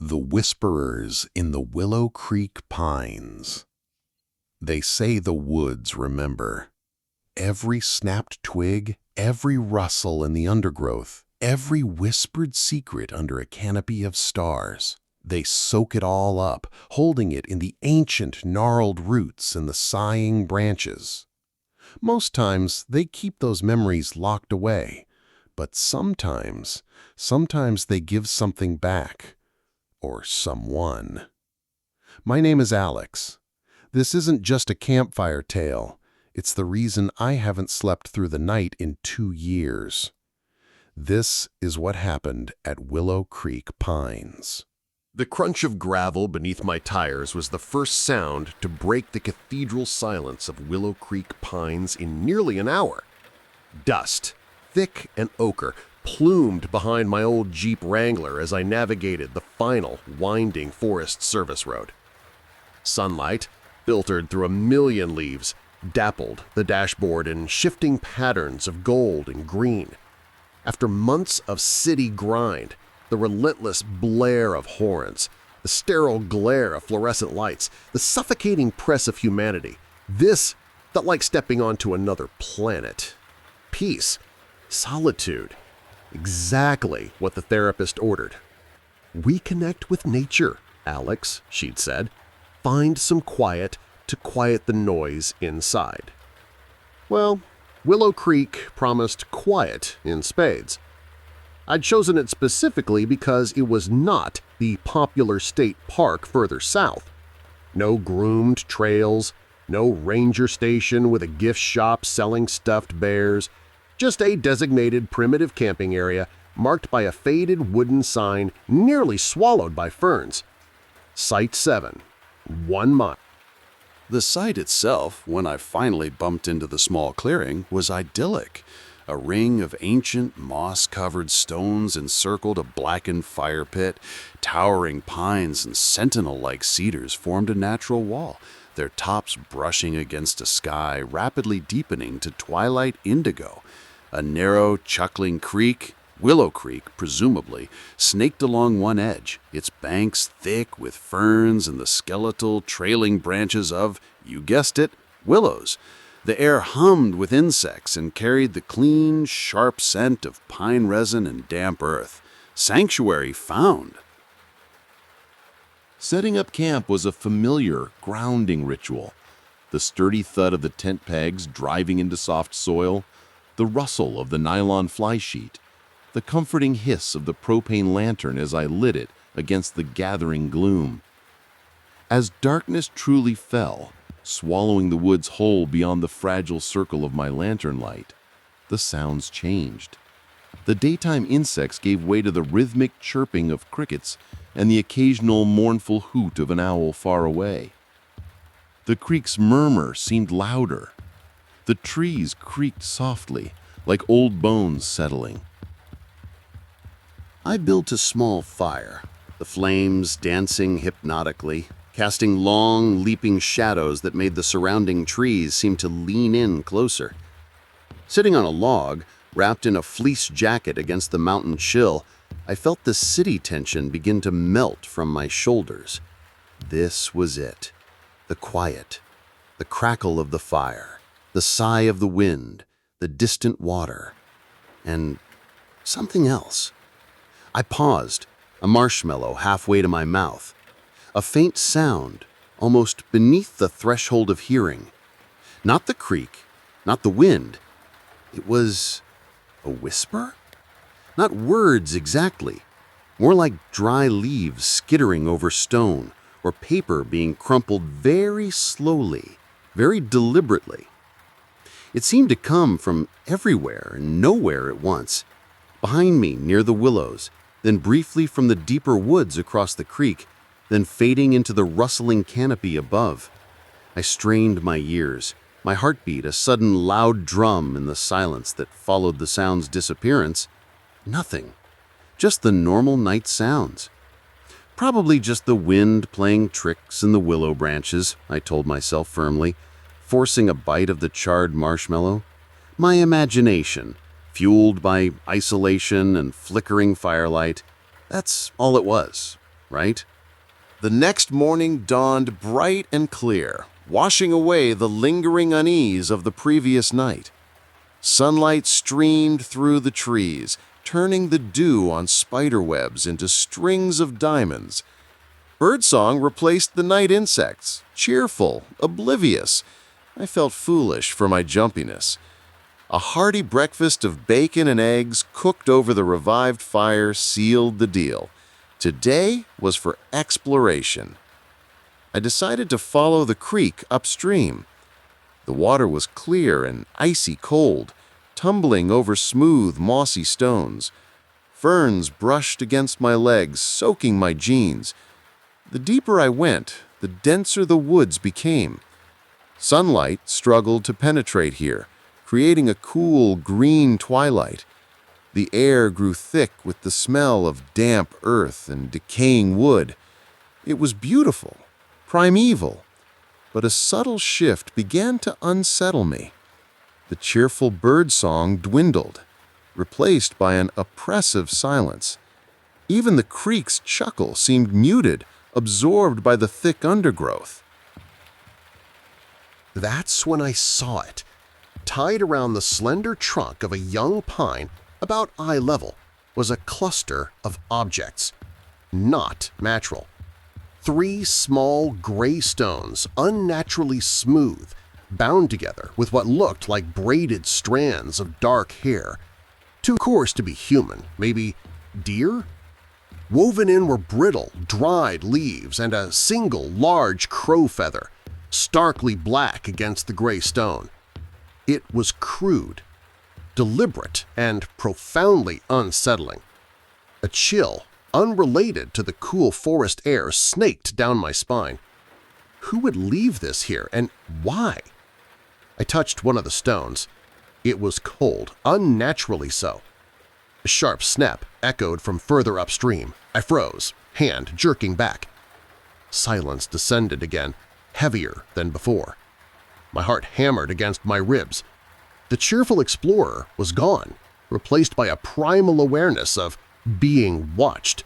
The Whisperers in the Willow Creek Pines. They say the woods remember. Every snapped twig, every rustle in the undergrowth, every whispered secret under a canopy of stars. They soak it all up, holding it in the ancient gnarled roots and the sighing branches. Most times they keep those memories locked away, but sometimes they give something back. Or someone. My name is Alex. This isn't just a campfire tale. It's the reason I haven't slept through the night in 2 years. This is what happened at Willow Creek Pines. The crunch of gravel beneath my tires was the first sound to break the cathedral silence of Willow Creek Pines in nearly an hour. Dust, thick and ochre, plumed behind my old Jeep Wrangler as I navigated the final winding Forest Service road. Sunlight, filtered through a million leaves, dappled the dashboard in shifting patterns of gold and green. After months of city grind, the relentless blare of horns, the sterile glare of fluorescent lights, the suffocating press of humanity, this felt like stepping onto another planet. Peace, solitude, exactly what the therapist ordered. "Reconnect with nature, Alex," she'd said. "Find some quiet to quiet the noise inside." Well, Willow Creek promised quiet in spades. I'd chosen it specifically because it was not the popular state park further south. No groomed trails, no ranger station with a gift shop selling stuffed bears, just a designated primitive camping area marked by a faded wooden sign nearly swallowed by ferns. Site 7, 1 mile. The site itself, when I finally bumped into the small clearing, was idyllic. A ring of ancient, moss-covered stones encircled a blackened fire pit. Towering pines and sentinel-like cedars formed a natural wall, their tops brushing against a sky rapidly deepening to twilight indigo. A narrow, chuckling creek, Willow Creek presumably, snaked along one edge, its banks thick with ferns and the skeletal, trailing branches of, you guessed it, willows. The air hummed with insects and carried the clean, sharp scent of pine resin and damp earth. Sanctuary found. Setting up camp was a familiar, grounding ritual. The sturdy thud of the tent pegs driving into soft soil, the rustle of the nylon fly sheet, the comforting hiss of the propane lantern as I lit it against the gathering gloom. As darkness truly fell, swallowing the woods whole beyond the fragile circle of my lantern light, the sounds changed. The daytime insects gave way to the rhythmic chirping of crickets and the occasional mournful hoot of an owl far away. The creek's murmur seemed louder. The trees creaked softly, like old bones settling. I built a small fire, the flames dancing hypnotically, casting long, leaping shadows that made the surrounding trees seem to lean in closer. Sitting on a log, wrapped in a fleece jacket against the mountain chill, I felt the city tension begin to melt from my shoulders. This was it. The quiet, the crackle of the fire, the sigh of the wind, the distant water, and something else. I paused, a marshmallow halfway to my mouth. A faint sound, almost beneath the threshold of hearing. Not the creek, not the wind. It was a whisper? Not words exactly, more like dry leaves skittering over stone or paper being crumpled very slowly, very deliberately. It seemed to come from everywhere and nowhere at once, behind me near the willows, then briefly from the deeper woods across the creek, then fading into the rustling canopy above. I strained my ears, my heartbeat a sudden loud drum in the silence that followed the sound's disappearance. Nothing. Just the normal night sounds. Probably just the wind playing tricks in the willow branches, I told myself firmly, forcing a bite of the charred marshmallow. My imagination, fueled by isolation and flickering firelight, that's all it was. right? The next morning dawned bright and clear, washing away the lingering unease of the previous night. Sunlight streamed through the trees, turning the dew on spiderwebs into strings of diamonds. Birdsong replaced the night insects, cheerful, oblivious. I felt foolish for my jumpiness. A hearty breakfast of bacon and eggs cooked over the revived fire sealed the deal. Today was for exploration. I decided to follow the creek upstream. The water was clear and icy cold, tumbling over smooth, mossy stones. Ferns brushed against my legs, soaking my jeans. The deeper I went, the denser the woods became. Sunlight struggled to penetrate here, creating a cool, green twilight. The air grew thick with the smell of damp earth and decaying wood. It was beautiful, primeval, but a subtle shift began to unsettle me. The cheerful birdsong dwindled, replaced by an oppressive silence. Even the creek's chuckle seemed muted, absorbed by the thick undergrowth. That's when I saw it. Tied around the slender trunk of a young pine, about eye level, was a cluster of objects. Not natural. 3 small gray stones, unnaturally smooth, bound together with what looked like braided strands of dark hair. Too coarse to be human, maybe deer? Woven in were brittle, dried leaves and a single large crow feather, starkly black against the gray stone. It was crude, deliberate, and profoundly unsettling. A chill, unrelated to the cool forest air, snaked down my spine. Who would leave this here, and why? I touched one of the stones. It was cold, unnaturally so. A sharp snap echoed from further upstream. I froze, hand jerking back. Silence descended again, heavier than before. My heart hammered against my ribs. The cheerful explorer was gone, replaced by a primal awareness of being watched.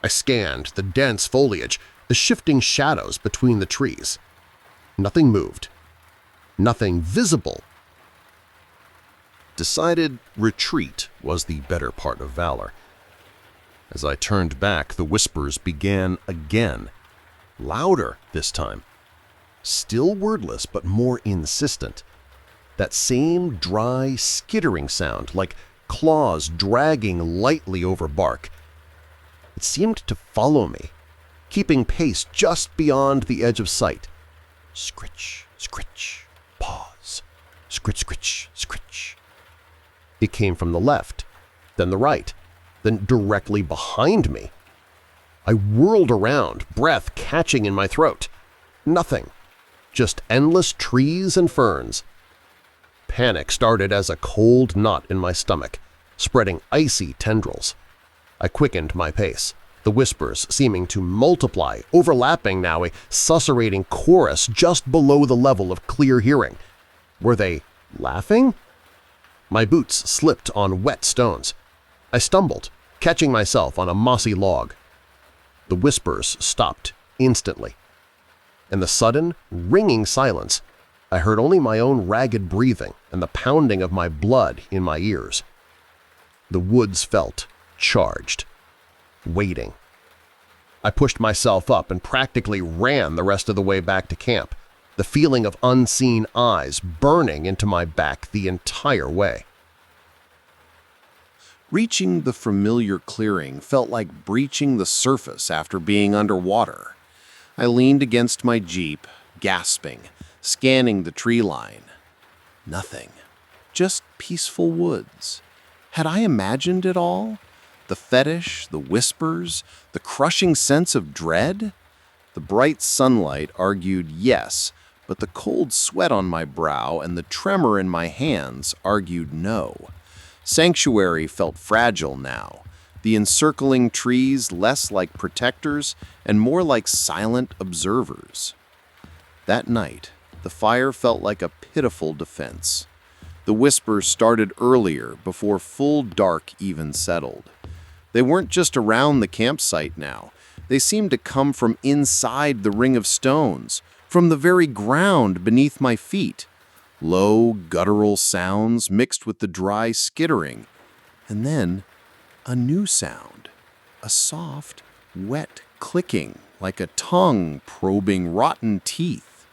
I scanned the dense foliage, the shifting shadows between the trees. Nothing moved. Nothing visible. Decided retreat was the better part of valor. As I turned back, the whispers began again, louder this time. Still wordless, but more insistent. That same dry, skittering sound, like claws dragging lightly over bark. It seemed to follow me, keeping pace just beyond the edge of sight. Scritch, scritch, pause. Scritch, scritch, scritch. It came from the left, then the right, then directly behind me. I whirled around, breath catching in my throat. Nothing. Just endless trees and ferns. Panic started as a cold knot in my stomach, spreading icy tendrils. I quickened my pace, the whispers seeming to multiply, overlapping now, a susurrating chorus just below the level of clear hearing. Were they laughing? My boots slipped on wet stones. I stumbled, catching myself on a mossy log. The whispers stopped instantly. In the sudden, ringing silence, I heard only my own ragged breathing and the pounding of my blood in my ears. The woods felt charged, waiting. I pushed myself up and practically ran the rest of the way back to camp, the feeling of unseen eyes burning into my back the entire way. Reaching the familiar clearing felt like breaching the surface after being underwater. I leaned against my Jeep, gasping, scanning the tree line. Nothing. Just peaceful woods. Had I imagined it all? The fetish, the whispers, the crushing sense of dread? The bright sunlight argued yes, but the cold sweat on my brow and the tremor in my hands argued no. Sanctuary felt fragile now, the encircling trees less like protectors and more like silent observers. That night, the fire felt like a pitiful defense. The whispers started earlier, before full dark even settled. They weren't just around the campsite now. They seemed to come from inside the ring of stones, from the very ground beneath my feet. Low, guttural sounds mixed with the dry skittering. And then a new sound, a soft, wet clicking like a tongue probing rotten teeth.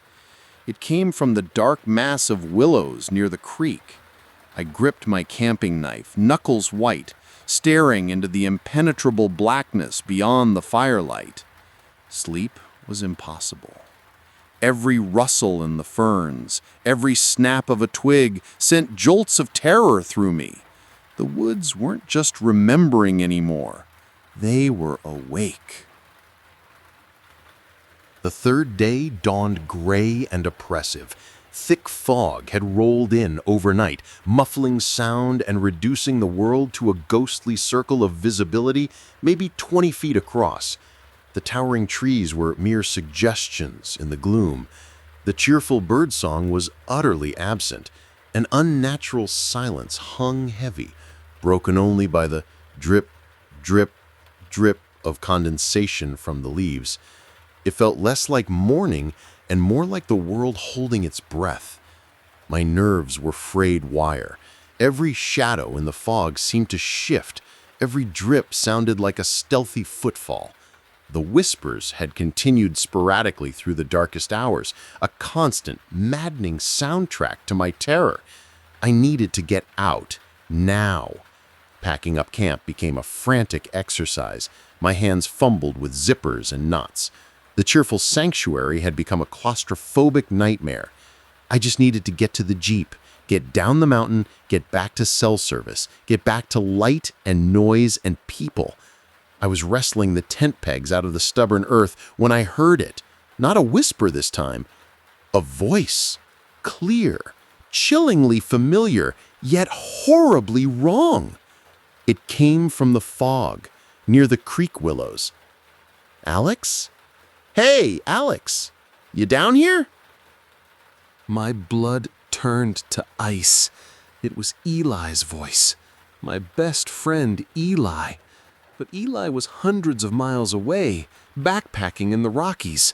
It came from the dark mass of willows near the creek. I gripped my camping knife, knuckles white, staring into the impenetrable blackness beyond the firelight. Sleep was impossible. Every rustle in the ferns, every snap of a twig sent jolts of terror through me. The woods weren't just remembering anymore. They were awake. The third day dawned gray and oppressive. Thick fog had rolled in overnight, muffling sound and reducing the world to a ghostly circle of visibility maybe 20 feet across. The towering trees were mere suggestions in the gloom. The cheerful birdsong was utterly absent. An unnatural silence hung heavy, broken only by the drip, drip, drip of condensation from the leaves. It felt less like morning and more like the world holding its breath. My nerves were frayed wire. Every shadow in the fog seemed to shift. Every drip sounded like a stealthy footfall. The whispers had continued sporadically through the darkest hours, a constant, maddening soundtrack to my terror. I needed to get out, now. Packing up camp became a frantic exercise. My hands fumbled with zippers and knots. The cheerful sanctuary had become a claustrophobic nightmare. I just needed to get to the Jeep, get down the mountain, get back to cell service, get back to light and noise and people. I was wrestling the tent pegs out of the stubborn earth when I heard it. Not a whisper this time. A voice. Clear, chillingly familiar, yet horribly wrong. It came from the fog, near the creek willows. Alex? Hey, Alex, you down here? My blood turned to ice. It was Eli's voice. My best friend, Eli. But Eli was hundreds of miles away, backpacking in the Rockies.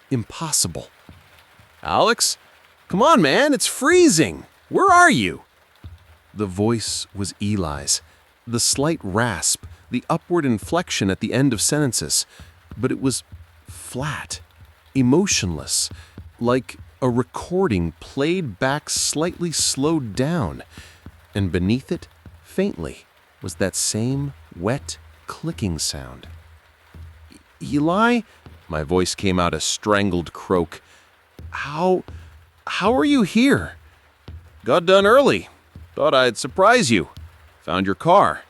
Impossible. Alex? Come on, man, it's freezing. Where are you? The voice was Eli's. The slight rasp, the upward inflection at the end of sentences. But it was flat, emotionless, like a recording played back slightly slowed down. And beneath it, faintly, was that same wet, clicking sound. Eli? My voice came out a strangled croak. How are you here? Got done early. Thought I'd surprise you. Found your car.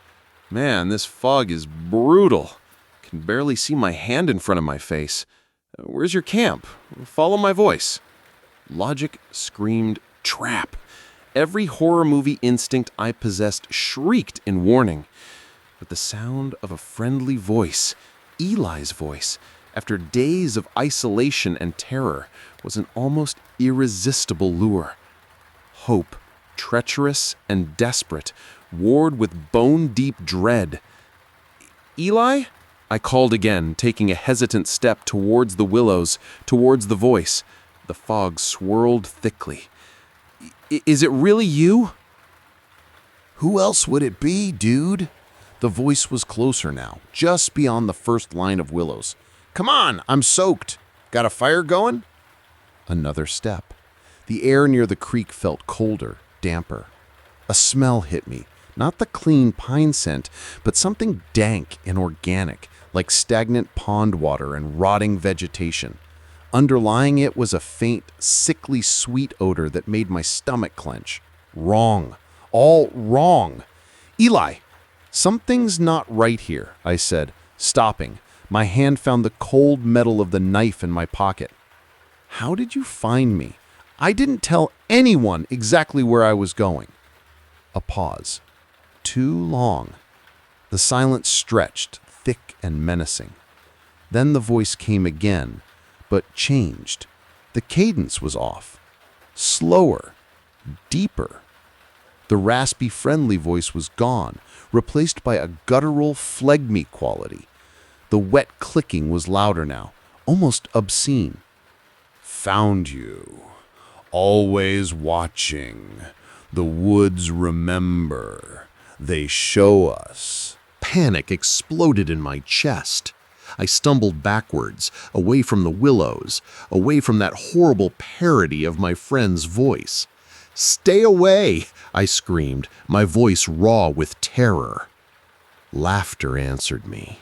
Man, this fog is brutal. Can barely see my hand in front of my face. Where's your camp? Follow my voice. Logic screamed trap. Every horror movie instinct I possessed shrieked in warning. But the sound of a friendly voice, Eli's voice, after days of isolation and terror, was an almost irresistible lure. Hope, treacherous and desperate, warred with bone-deep dread. Eli? I called again, taking a hesitant step towards the willows, towards the voice. The fog swirled thickly. Is it really you? Who else would it be, dude? The voice was closer now, just beyond the first line of willows. Come on, I'm soaked. Got a fire going? Another step. The air near the creek felt colder, damper. A smell hit me, not the clean pine scent, but something dank and organic, like stagnant pond water and rotting vegetation. Underlying it was a faint, sickly sweet odor that made my stomach clench. Wrong. All wrong. Eli, something's not right here, I said, stopping. My hand found the cold metal of the knife in my pocket. How did you find me? I didn't tell anyone exactly where I was going. A pause. Too long. The silence stretched, thick and menacing. Then the voice came again, but changed. The cadence was off. Slower. Deeper. The raspy, friendly voice was gone, replaced by a guttural, phlegmy quality. The wet clicking was louder now, almost obscene. Found you. Always watching. The woods remember. They show us. Panic exploded in my chest. I stumbled backwards, away from the willows, away from that horrible parody of my friend's voice. "Stay away!" I screamed, my voice raw with terror. Laughter answered me.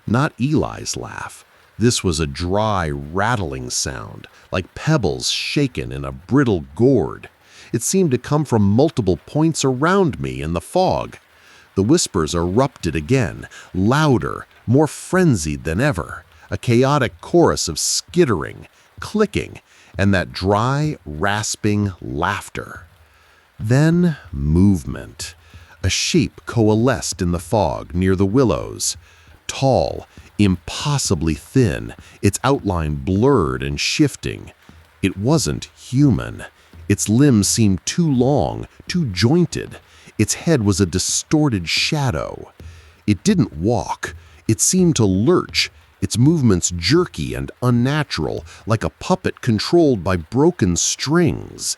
Not Eli's laugh. This was a dry, rattling sound, like pebbles shaken in a brittle gourd. It seemed to come from multiple points around me in the fog. The whispers erupted again, louder, more frenzied than ever, a chaotic chorus of skittering, clicking, and that dry, rasping laughter. Then movement. A shape coalesced in the fog near the willows. Tall, impossibly thin, its outline blurred and shifting. It wasn't human. Its limbs seemed too long, too jointed. Its head was a distorted shadow. It didn't walk. It seemed to lurch, its movements jerky and unnatural, like a puppet controlled by broken strings.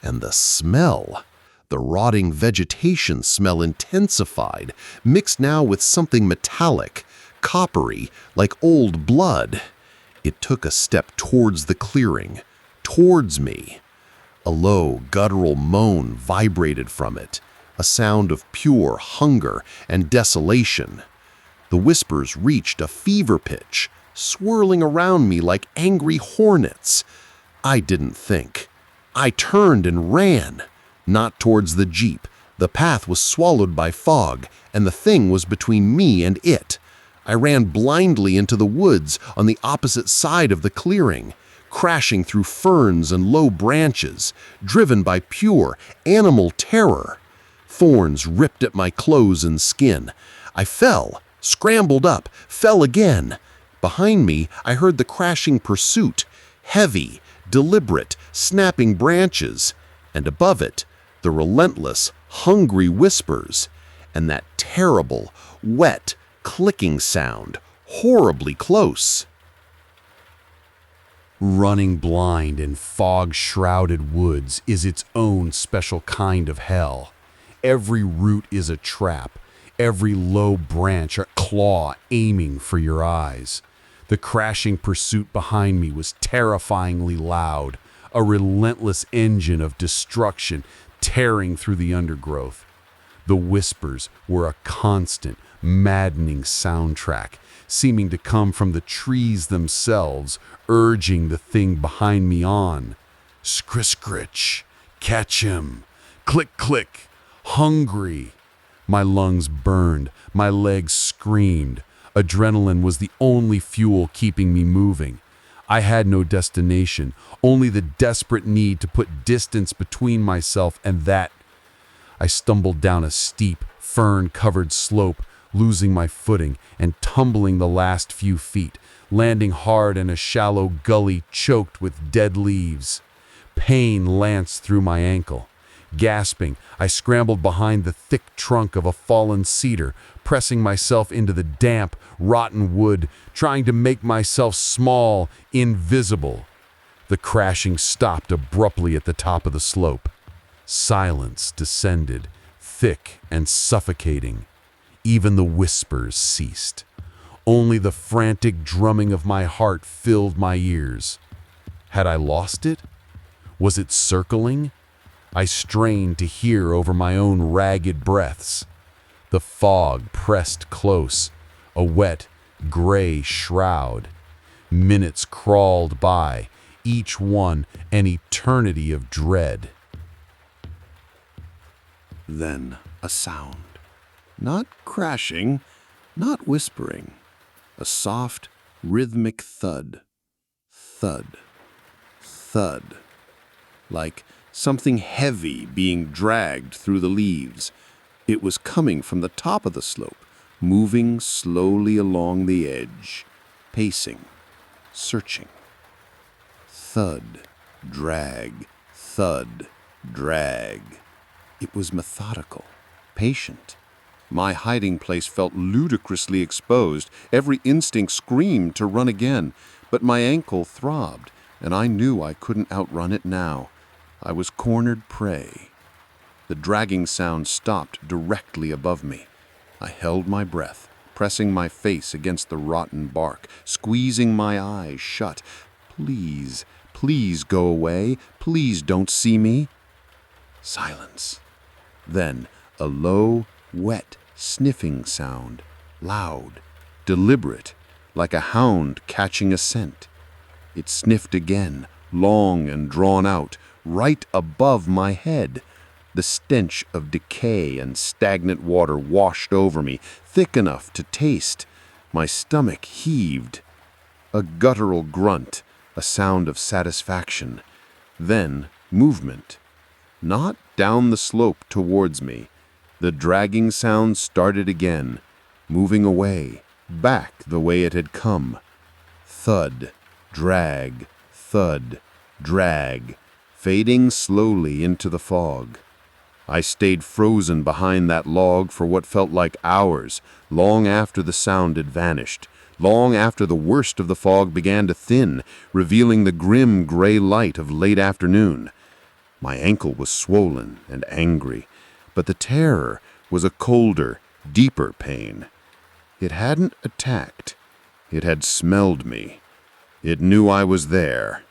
And the smell, the rotting vegetation smell intensified, mixed now with something metallic, coppery, like old blood. It took a step towards the clearing, towards me. A low, guttural moan vibrated from it, a sound of pure hunger and desolation. The whispers reached a fever pitch, swirling around me like angry hornets. I didn't think. I turned and ran, not towards the jeep. The path was swallowed by fog, and the thing was between me and it. I ran blindly into the woods on the opposite side of the clearing, crashing through ferns and low branches, driven by pure animal terror. Thorns ripped at my clothes and skin. I fell, scrambled up, fell again. Behind me, I heard the crashing pursuit, heavy, deliberate, snapping branches, and above it, the relentless, hungry whispers, and that terrible, wet, clicking sound, horribly close. Running blind in fog-shrouded woods is its own special kind of hell. Every root is a trap, every low branch a claw aiming for your eyes. The crashing pursuit behind me was terrifyingly loud, a relentless engine of destruction tearing through the undergrowth. The whispers were a constant, maddening soundtrack, seeming to come from the trees themselves, urging the thing behind me on. Skritch, catch him. Click, click, hungry. My lungs burned, my legs screamed. Adrenaline was the only fuel keeping me moving. I had no destination, only the desperate need to put distance between myself and that. I stumbled down a steep, fern-covered slope, losing my footing and tumbling the last few feet, landing hard in a shallow gully choked with dead leaves. Pain lanced through my ankle. Gasping, I scrambled behind the thick trunk of a fallen cedar, pressing myself into the damp, rotten wood, trying to make myself small, invisible. The crashing stopped abruptly at the top of the slope. Silence descended, thick and suffocating. Even the whispers ceased. Only the frantic drumming of my heart filled my ears. Had I lost it? Was it circling? I strained to hear over my own ragged breaths. The fog pressed close, a wet, gray shroud. Minutes crawled by, each one an eternity of dread. Then a sound. Not crashing, not whispering. A soft, rhythmic thud. Thud. Thud. Like something heavy being dragged through the leaves. It was coming from the top of the slope, moving slowly along the edge, pacing, searching. Thud, drag, thud, drag. It was methodical, patient. My hiding place felt ludicrously exposed. Every instinct screamed to run again, but my ankle throbbed, and I knew I couldn't outrun it now. I was cornered prey. The dragging sound stopped directly above me. I held my breath, pressing my face against the rotten bark, squeezing my eyes shut. Please, please go away. Please don't see me. Silence. Then a low, wet, sniffing sound, loud, deliberate, like a hound catching a scent. It sniffed again, long and drawn out, right above my head. The stench of decay and stagnant water washed over me, thick enough to taste. My stomach heaved. A guttural grunt, a sound of satisfaction. Then movement. Not down the slope towards me. The dragging sound started again, moving away, back the way it had come. Thud, drag, thud, drag, fading slowly into the fog. I stayed frozen behind that log for what felt like hours, long after the sound had vanished, long after the worst of the fog began to thin, revealing the grim gray light of late afternoon. My ankle was swollen and angry, but the terror was a colder, deeper pain. It hadn't attacked. It had smelled me. It knew I was there.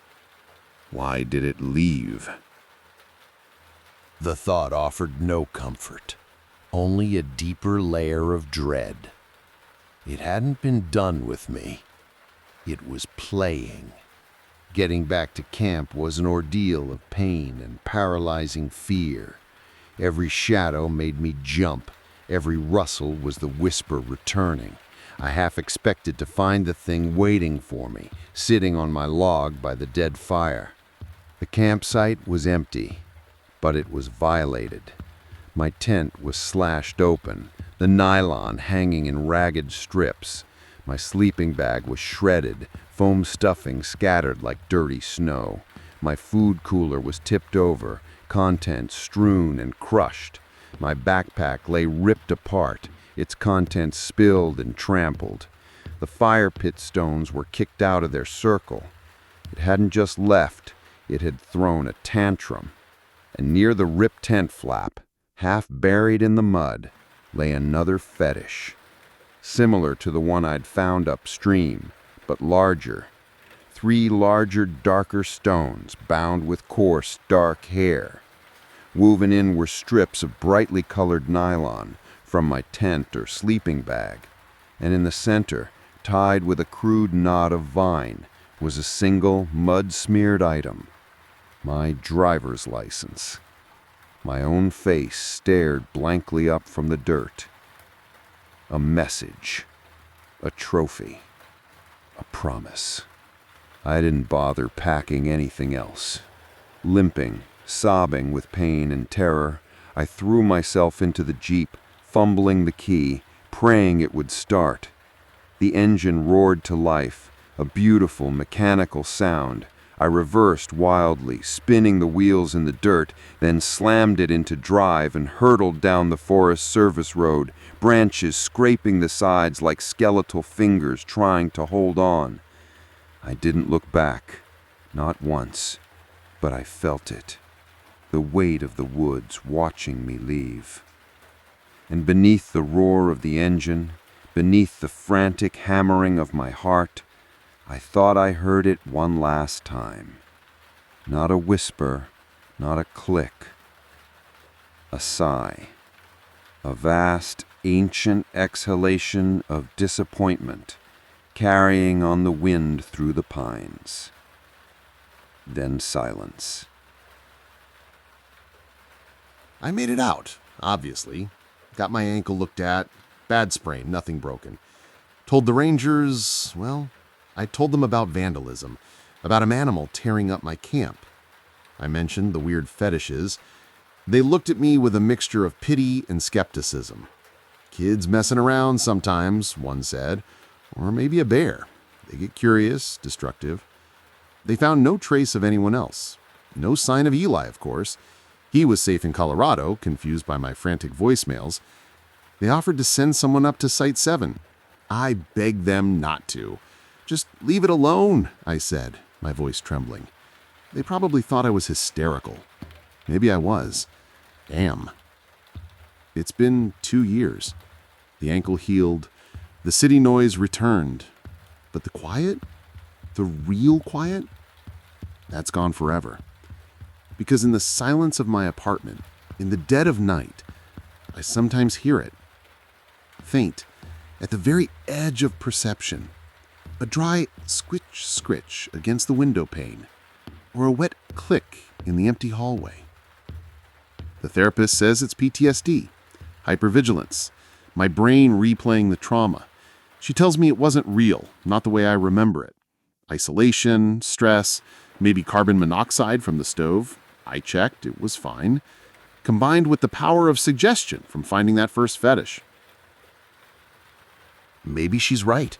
Why did it leave? The thought offered no comfort, only a deeper layer of dread. It hadn't been done with me. It was playing. Getting back to camp was an ordeal of pain and paralyzing fear. Every shadow made me jump. Every rustle was the whisper returning. I half expected to find the thing waiting for me, sitting on my log by the dead fire. The campsite was empty, but it was violated. My tent was slashed open, the nylon hanging in ragged strips. My sleeping bag was shredded, foam stuffing scattered like dirty snow. My food cooler was tipped over, contents strewn and crushed. My backpack lay ripped apart, its contents spilled and trampled. The fire pit stones were kicked out of their circle. It hadn't just left, it had thrown a tantrum. And near the ripped tent flap, half buried in the mud, lay another fetish. Similar to the one I'd found upstream, but larger. 3 larger, darker stones bound with coarse, dark hair. Woven in were strips of brightly colored nylon from my tent or sleeping bag, and in the center, tied with a crude knot of vine, was a single mud-smeared item. My driver's license. My own face stared blankly up from the dirt. A message. A trophy. A promise. I didn't bother packing anything else. Limping, sobbing with pain and terror, I threw myself into the Jeep, fumbling the key, praying it would start. The engine roared to life, a beautiful mechanical sound. I reversed wildly, spinning the wheels in the dirt, then slammed it into drive and hurtled down the Forest Service road, branches scraping the sides like skeletal fingers trying to hold on. I didn't look back, not once, but I felt it, the weight of the woods watching me leave. And beneath the roar of the engine, beneath the frantic hammering of my heart, I thought I heard it one last time. Not a whisper, not a click. A sigh. A vast, ancient exhalation of disappointment, carrying on the wind through the pines. Then silence. I made it out, obviously. Got my ankle looked at. Bad sprain, nothing broken. Told the rangers, well, I told them about vandalism, about an animal tearing up my camp. I mentioned the weird fetishes. They looked at me with a mixture of pity and skepticism. Kids messing around sometimes, one said, or maybe a bear. They get curious, destructive. They found no trace of anyone else. No sign of Eli, of course. He was safe in Colorado, confused by my frantic voicemails. They offered to send someone up to Site 7. I begged them not to. Just leave it alone, I said, my voice trembling. They probably thought I was hysterical. Maybe I was. Damn. It's been 2 years. The ankle healed. The city noise returned. But the quiet? The real quiet? That's gone forever. Because in the silence of my apartment, in the dead of night, I sometimes hear it. Faint, at the very edge of perception. A dry scritch against the window pane, or a wet click in the empty hallway. The therapist says it's PTSD, hypervigilance, my brain replaying the trauma. She tells me it wasn't real, not the way I remember it. Isolation, stress, maybe carbon monoxide from the stove. I checked, it was fine. Combined with the power of suggestion from finding that first fetish. Maybe she's right.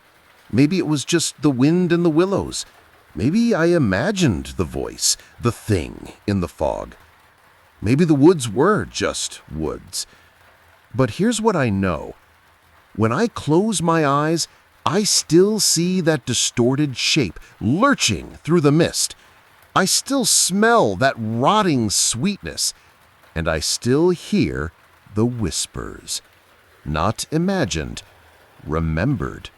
Maybe it was just the wind and the willows. Maybe I imagined the voice, the thing in the fog. Maybe the woods were just woods. But here's what I know. When I close my eyes, I still see that distorted shape lurching through the mist. I still smell that rotting sweetness. And I still hear the whispers. Not imagined, remembered.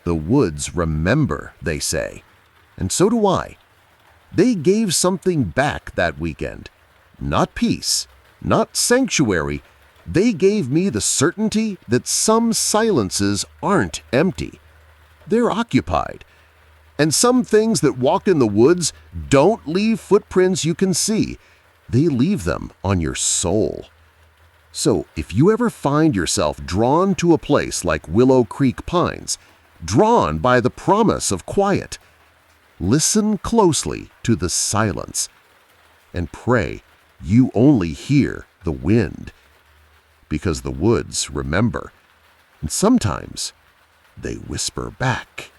The woods remember, they say. And so do I. They gave something back that weekend. Not peace, not sanctuary. They gave me the certainty that some silences aren't empty. They're occupied. And some things that walk in the woods don't leave footprints you can see. They leave them on your soul. So if you ever find yourself drawn to a place like Willow Creek Pines, drawn by the promise of quiet, listen closely to the silence and pray you only hear the wind, because the woods remember, and sometimes they whisper back.